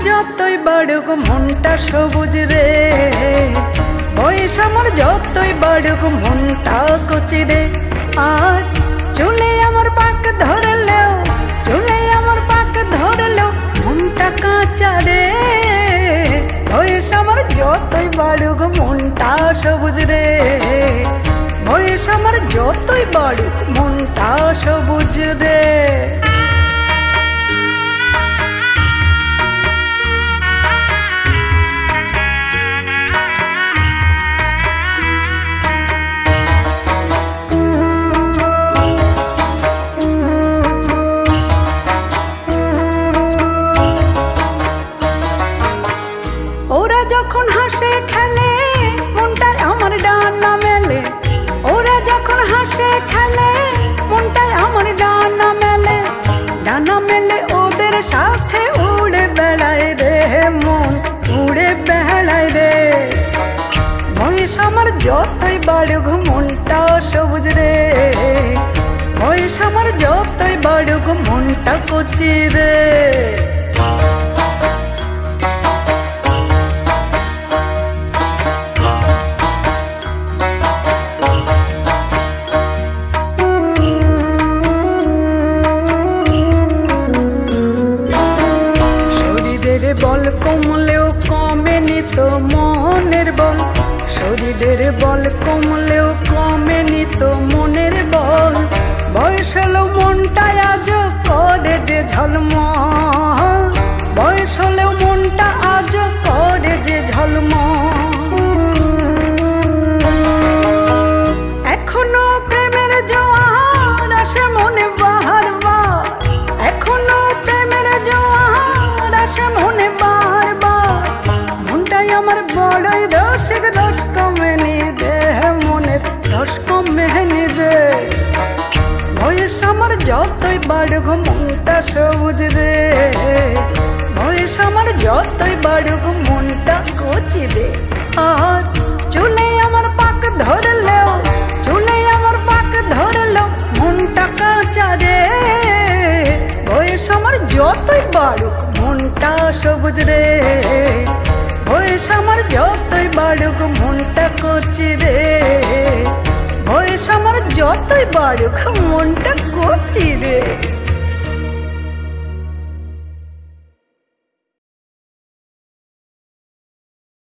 যতই বাড়ুক মনটা সবুজ রে, বয়স আমার যতই বাড়ুক মনটা কচি রে। আর চুলে আমার পাক ধরলেও, চুলে আমার পাক ধরলেও মনটা কাঁচা রে। বয়স আমার যতই বাড়ুক মনটা সবুজ রে, বয়স আমার যতই বাড়ুক মনটা সবুজ রে। ওরা যখন হাসে খেলে মনটায় আমার ডানা মেলে, ওরা যখন হাসে খেলে মনটায় আমার ডানা মেলে। ডানা মেলে ওদের সাথে উড়ে বেড়ায় রে, মন উড়ে বেড়ায় রে। বয়স আমার যতই বাড়ুক মনটা সবুজ রে, বয়স আমার যতই বাড়ুক মনটা কচি রে। বল কমলেও কমেনি তো মনের বল, শরীরের বল কমলেও কমেনি তো মনের বল। বয়স হলেও মনটা আজ করে যে ঝলমল, বয়স হলেও মনটা আজ করে যে ঝলমল। এখনো প্রেমের জোয়ার আসে মনে বাহার বার, এখনো প্রেমের জোয়ার আসে মনে বারবার। মনটাই আমার বড়ই রসিক, রস কমেনি দেহ মনের রস কমেনি রে। বয়স আমার যতই বাড়ুক মনটা সবুজ রে, বয়স আমার যতই বাড়ুক মনটা কচি রে। আর চুলে আমার পাক ধরলেও, চুলে আমার পাক ধরলেও মনটা কাঁচা রে। বয়স আমার যতই বাড়ুক মনটা সবুজ রে, বয়স আমার যতই বাড়ুক মনটা কচি রে। বয়স আমার যতই বাড়ুক মনটা কচি।